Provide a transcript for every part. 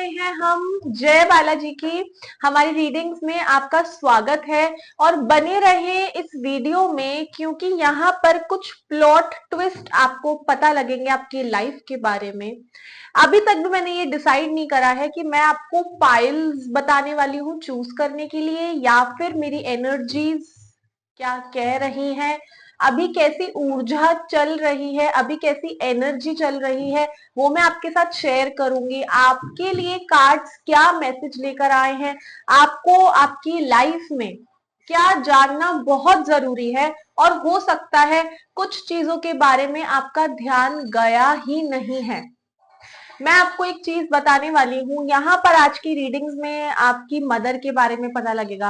रहे हैं हम जय बालाजी की। हमारी रीडिंग्स में आपका स्वागत है और बने रहे इस वीडियो में, क्योंकि यहाँ पर कुछ प्लॉट ट्विस्ट आपको पता लगेंगे आपकी लाइफ के बारे में। अभी तक भी मैंने ये डिसाइड नहीं करा है कि मैं आपको पाइल्स बताने वाली हूँ चूज करने के लिए, या फिर मेरी एनर्जीज क्या कह रही हैं, अभी कैसी ऊर्जा चल रही है, अभी कैसी एनर्जी चल रही है, वो मैं आपके साथ शेयर करूंगी। आपके लिए कार्ड्स क्या मैसेज लेकर आए हैं, आपको आपकी लाइफ में क्या जानना बहुत जरूरी है, और हो सकता है कुछ चीजों के बारे में आपका ध्यान गया ही नहीं है। मैं आपको एक चीज बताने वाली हूँ, यहाँ पर आज की रीडिंग्स में आपकी मदर के बारे में पता लगेगा,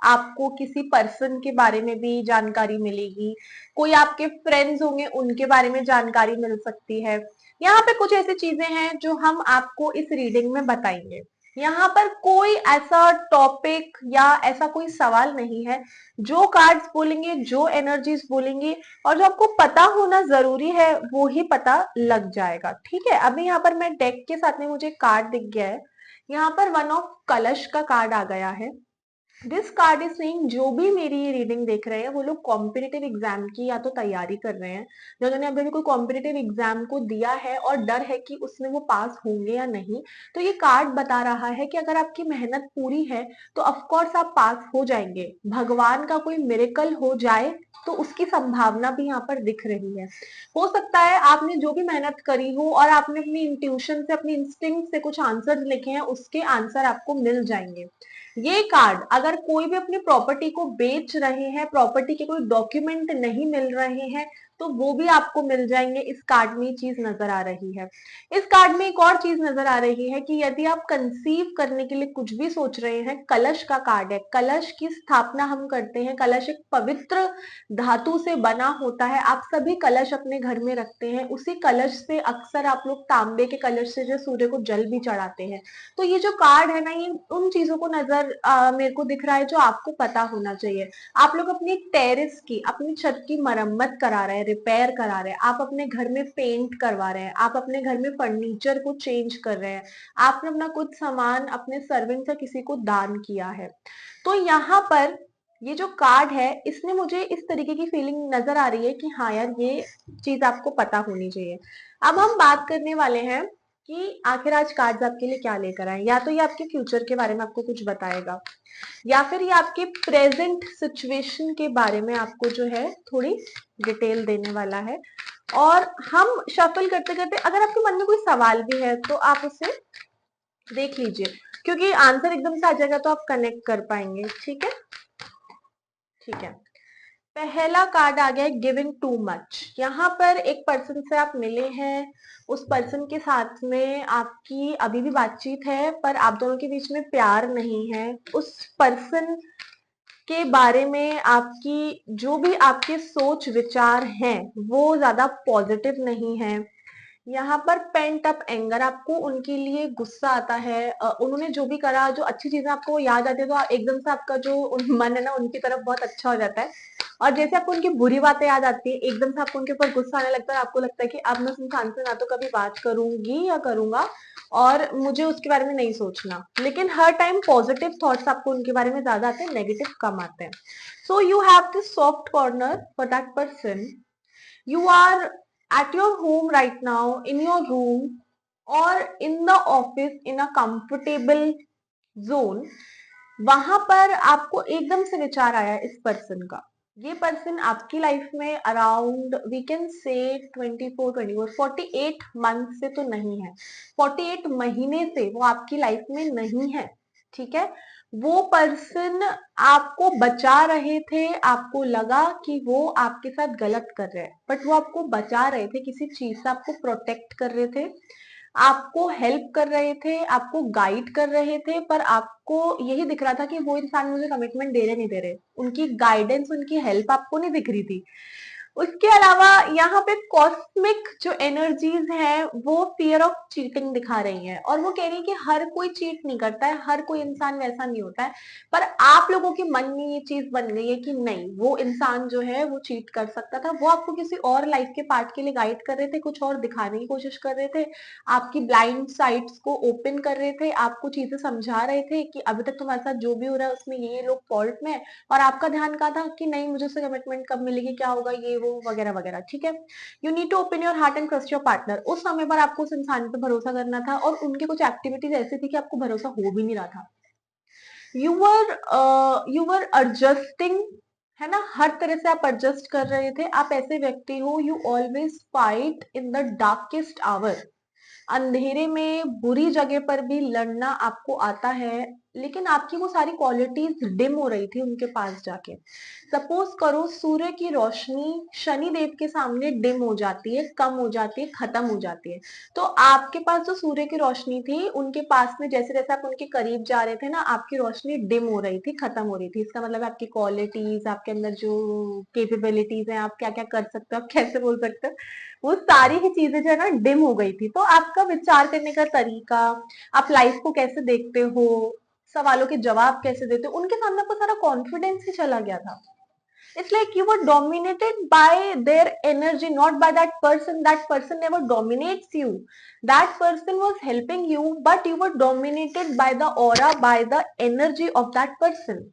आपको किसी पर्सन के बारे में भी जानकारी मिलेगी, कोई आपके फ्रेंड्स होंगे उनके बारे में जानकारी मिल सकती है। यहाँ पे कुछ ऐसी चीजें हैं जो हम आपको इस रीडिंग में बताएंगे। यहाँ पर कोई ऐसा टॉपिक या ऐसा कोई सवाल नहीं है, जो कार्ड्स बोलेंगे, जो एनर्जीज बोलेंगे और जो आपको पता होना जरूरी है वो ही पता लग जाएगा। ठीक है, अभी यहाँ पर मैं डेक के साथ में मुझे कार्ड दिख गया है। यहाँ पर वन ऑफ कलश का कार्ड आ गया है। दिस कार्ड इज सेइंग, जो भी मेरी ये रीडिंग देख रहे हैं वो लोग कॉम्पिटिटिव एग्जाम की या तो तैयारी कर रहे हैं, जिन्होंने अभी कोई कॉम्पिटिटिव एग्जाम को दिया है और डर है कि उसमें वो पास होंगे या नहीं, तो ये कार्ड बता रहा है कि अगर आपकी मेहनत पूरी है तो ऑफकोर्स आप पास हो जाएंगे। भगवान का कोई मिरेकल हो जाए तो उसकी संभावना भी यहाँ पर दिख रही है। हो सकता है आपने जो भी मेहनत करी हो और आपने अपनी इंट्यूशन से, अपनी इंस्टिंक्ट से कुछ आंसर लिखे हैं, उसके आंसर आपको मिल जाएंगे। ये कार्ड, अगर कोई भी अपनी प्रॉपर्टी को बेच रहे हैं, प्रॉपर्टी के कोई डॉक्यूमेंट नहीं मिल रहे हैं, तो वो भी आपको मिल जाएंगे। इस कार्ड में ये चीज नजर आ रही है। इस कार्ड में एक और चीज नजर आ रही है कि यदि आप कंसीव करने के लिए कुछ भी सोच रहे हैं, कलश का कार्ड है। कलश की स्थापना हम करते हैं। कलश एक पवित्र धातु से बना होता है। आप सभी कलश अपने घर में रखते हैं। उसी कलश से अक्सर आप लोग तांबे के कलश से जो सूर्य को जल भी चढ़ाते हैं। तो ये जो कार्ड है ना, ये उन चीजों को मेरे को दिख रहा है जो आपको पता होना चाहिए। आप लोग अपनी टेरेस की, अपनी छत की मरम्मत करा रहे हैं, रिपेयर करा रहे हैं, आप अपने घर में पेंट करवा रहे हैं, आप अपने घर में फर्नीचर को चेंज कर रहे हैं, आपने अपना कुछ सामान अपने सर्वेंट या किसी को दान किया है। तो यहाँ पर ये जो कार्ड है, इसने मुझे इस तरीके की फीलिंग नजर आ रही है कि हाँ यार, ये चीज आपको पता होनी चाहिए। अब हम बात करने वाले हैं कि आखिर आज कार्ड्स आपके लिए क्या लेकर आए। या तो ये आपके फ्यूचर के बारे में आपको कुछ बताएगा, या फिर ये आपके प्रेजेंट सिचुएशन के बारे में आपको जो है थोड़ी डिटेल देने वाला है। और हम शफल करते करते, अगर आपके मन में कोई सवाल भी है तो आप उसे देख लीजिए, क्योंकि आंसर एकदम से आ जाएगा तो आप कनेक्ट कर पाएंगे। ठीक है, ठीक है। पहला कार्ड आ गया है गिविंग टू मच। यहाँ पर एक पर्सन से आप मिले हैं, उस पर्सन के साथ में आपकी अभी भी बातचीत है, पर आप दोनों के बीच में प्यार नहीं है। उस पर्सन के बारे में आपकी जो भी आपके सोच विचार हैं वो ज्यादा पॉजिटिव नहीं है। यहाँ पर पेंट अप एंगर, आपको उनके लिए गुस्सा आता है। उन्होंने जो भी करा, जो अच्छी चीजें आपको याद आती है, तो एकदम से आपका जो मन है ना उनकी तरफ बहुत अच्छा हो जाता है। और जैसे आपको उनकी बुरी बातें याद आती है, एकदम से आपको उनके ऊपर गुस्सा आने लगता है। आपको लगता है कि अब मैं उस इंसान से ना तो कभी बात करूंगी या करूंगा, और मुझे उसके बारे में नहीं सोचना। लेकिन हर टाइम पॉजिटिव थॉट्स आपको उनके बारे में ज्यादा आते हैं, नेगेटिव कम आते हैं। So you have this soft corner for that person. You are at your home right now, in your room or in the office in a comfortable zone। वहां पर आपको एकदम से विचार आया इस पर्सन का। ये पर्सन आपकी लाइफ में अराउंड वी कैन से 48 मंथ से तो नहीं है, 48 महीने से वो आपकी लाइफ में नहीं है। ठीक है, वो पर्सन आपको बचा रहे थे, आपको लगा कि वो आपके साथ गलत कर रहे हैं, बट वो आपको बचा रहे थे, किसी चीज से आपको प्रोटेक्ट कर रहे थे, आपको हेल्प कर रहे थे, आपको गाइड कर रहे थे। पर आपको यही दिख रहा था कि वो इंसान मुझे कमिटमेंट दे रहे नहीं दे रहे, उनकी गाइडेंस, उनकी हेल्प आपको नहीं दिख रही थी। उसके अलावा यहाँ पे कॉस्मिक जो एनर्जीज हैं वो फियर ऑफ चीटिंग दिखा रही हैं, और वो कह रही है कि हर कोई चीट नहीं करता है, हर कोई इंसान वैसा नहीं होता है, पर आप लोगों के मन में ये चीज बन गई है कि नहीं, वो इंसान जो है वो चीट कर सकता था। वो आपको किसी और लाइफ के पार्ट के लिए गाइड कर रहे थे, कुछ और दिखाने की कोशिश कर रहे थे, आपकी ब्लाइंड साइड्स को ओपन कर रहे थे, आपको चीजें समझा रहे थे कि अभी तक तुम्हारे साथ जो भी हो रहा है उसमें ये लोग फॉल्ट में है, और आपका ध्यान कहा था कि नहीं, मुझे उससे कमिटमेंट कब मिलेगी, क्या होगा, ये वो वगैरह वगैरह। ठीक है, you need to open your heart and trust your partner. उस समय पर आपको उस इंसान पर भरोसा करना था, और उनकी कुछ एक्टिविटीज ऐसी थी कि आपको भरोसा हो भी नहीं रहा था। यू वर एडजस्टिंग, है ना, हर तरह से आप एडजस्ट कर रहे थे। आप ऐसे व्यक्ति हो, you always fight in the darkest hour. अंधेरे में बुरी जगह पर भी लड़ना आपको आता है, लेकिन आपकी वो सारी क्वालिटीज डिम हो रही थी उनके पास जाके। सपोज करो सूर्य की रोशनी शनि देव के सामने डिम हो जाती है, कम हो जाती है, खत्म हो जाती है, तो आपके पास जो सूर्य की रोशनी थी उनके पास में जैसे जैसे आप उनके करीब जा रहे थे ना, आपकी रोशनी डिम हो रही थी, खत्म हो रही थी। इसका मतलब आपकी क्वालिटीज, आपके अंदर जो केपेबिलिटीज हैं, आप क्या क्या कर सकते हो, आप कैसे बोल सकते हो, वो सारी ही चीजें जो है ना डिम हो गई थी। तो आपका विचार करने का तरीका, आप लाइफ को कैसे देखते हो, सवालों के जवाब कैसे देते हो, उनके सामने आपका सारा कॉन्फिडेंस ही चला गया था। It's like you were dominated by their energy, not by that person. That person never dominates you. That person was helping you, but you were dominated by the aura, by the energy of that person.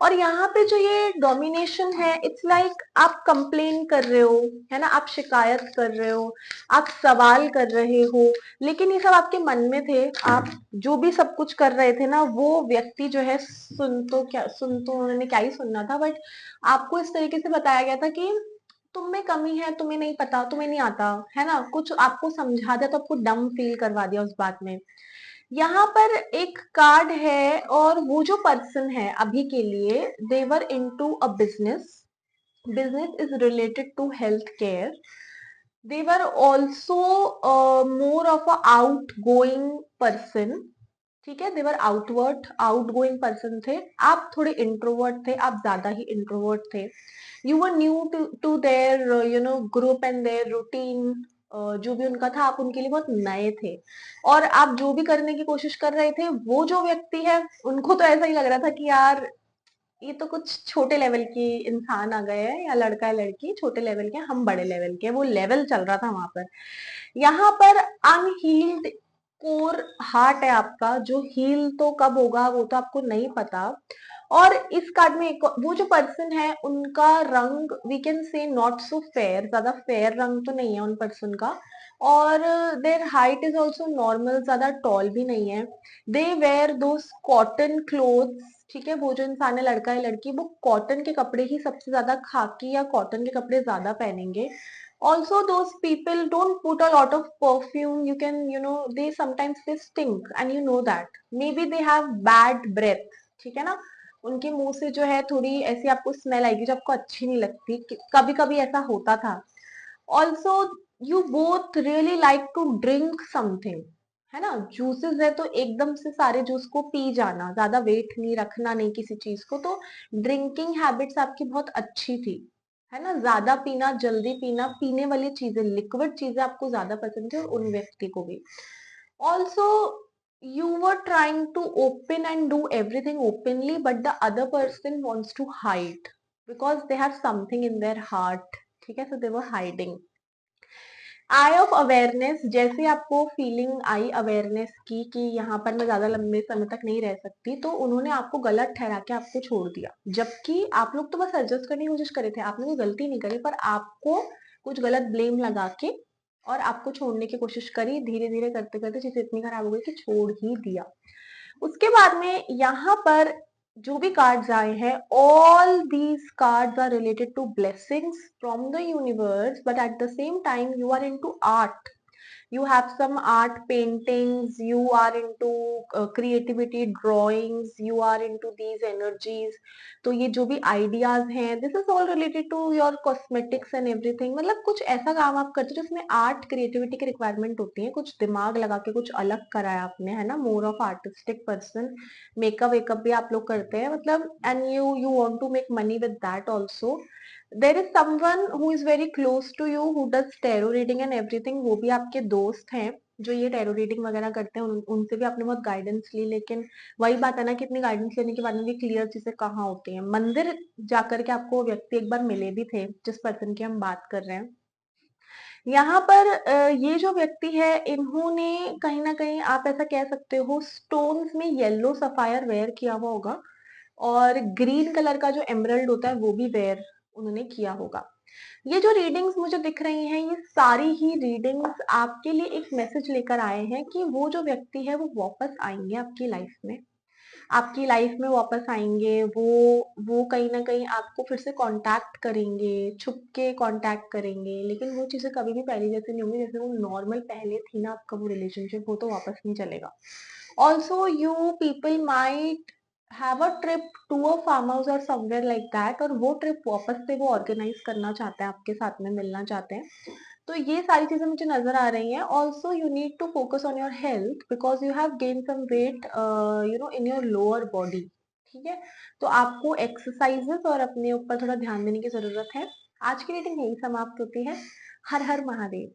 और यहाँ पे जो ये domination है, it's like आप complain कर रहे हो, है ना, आप शिकायत कर रहे हो, आप सवाल कर रहे हो, लेकिन ये सब आपके मन में थे। आप जो भी सब कुछ कर रहे थे ना, वो व्यक्ति जो है सुन तो उन्होंने क्या ही सुनना था, बट आपको इस तरीके से बताया गया था कि तुम में कमी है, तुम्हें नहीं पता, तुम्हें नहीं आता, है ना, कुछ आपको समझा दिया तो आपको डम फील करवा दिया उस बात में। यहाँ पर एक कार्ड है, और वो जो पर्सन है अभी के लिए, they're into a business, business is related to healthcare. They were also more of a outgoing person. ठीक है, देवर आउटगोइंग पर्सन थे। आप थोड़े इंट्रोवर्ट थे, आप ज्यादा ही इंट्रोवर्ट थे। You were new to their group and their routine. जो भी उनका था, आप उनके लिए बहुत नए थे, और आप जो भी करने की कोशिश कर रहे थे, वो जो व्यक्ति है उनको तो ऐसा ही लग रहा था कि यार ये तो कुछ छोटे लेवल की इंसान आ गए हैं, या लड़का है लड़की छोटे लेवल के, हम बड़े लेवल के, वो लेवल चल रहा था वहां पर। यहाँ पर अनहील्ड कोर हार्ट है आपका, जो हील तो कब होगा वो तो आपको नहीं पता। और इस कार्ड में वो जो पर्सन है उनका रंग we can say not so fair, ज्यादा फेयर रंग तो नहीं है उन पर्सन का, और their height is also normal, ज्यादा टॉल भी नहीं है। They wear those cotton clothes. ठीक है, वो जो इंसान है, लड़का है लड़की, वो कॉटन के कपड़े ही सबसे ज्यादा, खाकी या कॉटन के कपड़े ज्यादा पहनेंगे। Also those people don't put a lot of perfume. You can, they sometimes they stink and you know that. Maybe they have bad breath. ठीक है ना, उनके मुंह से जो है थोड़ी ऐसी आपको स्मेल आएगी जो आपको अच्छी नहीं लगती, कभी कभी ऐसा होता था। Also you both really like to drink something, है ना, जूसेस है तो एकदम से सारे जूस को पी जाना, ज्यादा वेट नहीं रखना, नहीं किसी चीज को, तो ड्रिंकिंग हैबिट्स आपकी बहुत अच्छी थी, है ना, ज्यादा पीना, जल्दी पीना, पीने वाली चीजें, लिक्विड चीजें आपको ज्यादा पसंद थी, और उन व्यक्ति को भी। Also you were trying to open and do everything openly, but the other person wants to hide because they have something in their heart. ठीक है, so they were hiding. I of awareness, जैसे आपको feeling आई awareness की कि यहाँ पर मैं ज्यादा लंबे समय तक नहीं रह सकती, तो उन्होंने आपको गलत ठहरा के आपको छोड़ दिया, जबकि आप लोग तो बस एडजस्ट करने की कोशिश करे थे, आपने कोई गलती नहीं करी, पर आपको कुछ गलत ब्लेम लगा के और आपको छोड़ने की कोशिश करी, धीरे धीरे करते करते चीजें इतनी खराब हो गई कि छोड़ ही दिया। उसके बाद में यहाँ पर जो भी कार्ड्स आए हैं, all these cards are related to blessings from the universe, but at the same time you are into art, you have some art paintings, you are into creativity drawings, you are into these energies। तो ये जो भी ideas हैं, this is all related to your cosmetics and everything. मतलब कुछ ऐसा काम आप करते हो जिसमें आर्ट क्रिएटिविटी की रिक्वायरमेंट होती है, कुछ दिमाग लगा के कुछ अलग कराया आपने, है ना, more of artistic person. Makeup वेकअप भी आप लोग करते हैं, मतलब, and you want to make money with that also. There is someone who is very close to you who does tarot reading and everything, वो भी आपके दोस्त हैं जो ये टैरो रीडिंग वगैरह करते हैं, उनसे भी आपने बहुत गाइडेंस ली, लेकिन वही बात है ना कि इतनी गाइडेंस लेने के बाद में भी क्लियर चीजें कहाँ होती हैं। मंदिर जाकर के आपको वो व्यक्ति एक बार मिले भी थे जिस पर्सन की हम बात कर रहे हैं। यहाँ पर ये जो व्यक्ति है, इन्होंने कहीं ना कहीं आप ऐसा कह सकते हो स्टोन्स में येलो सफायर वेयर किया हुआ होगा, और ग्रीन कलर का जो एमरल्ड होता है वो भी वेयर उन्होंने किया होगा। ये जो रीडिंग्स मुझे दिख रही हैं, ये सारी ही रीडिंग्स आपके लिए एक मैसेज लेकर आए हैं कि वो जो व्यक्ति है वो वापस आएंगे आपकी लाइफ में, आपकी लाइफ में वापस आएंगे। वो कहीं ना कहीं आपको फिर से कांटेक्ट करेंगे, छुप के कांटेक्ट करेंगे, लेकिन वो चीजें कभी भी पहले जैसे नहीं होंगी, जैसे वो नॉर्मल पहले थी ना आपका वो रिलेशनशिप, वो तो वापस नहीं चलेगा। Also you people might have a trip to a farm house और समवेयर लाइक दैट, और वो ट्रिप वापस से वो ऑर्गेनाइज करना चाहते हैं, आपके साथ में मिलना चाहते हैं। तो ये सारी चीजें मुझे नजर आ रही हैं। Also you need to focus on your health because you have gain some weight in your lower body. ठीक है, तो आपको एक्सरसाइजेस और अपने ऊपर थोड़ा ध्यान देने की जरूरत है। आज की रीडिंग यही समाप्त होती है। हर हर महादेव।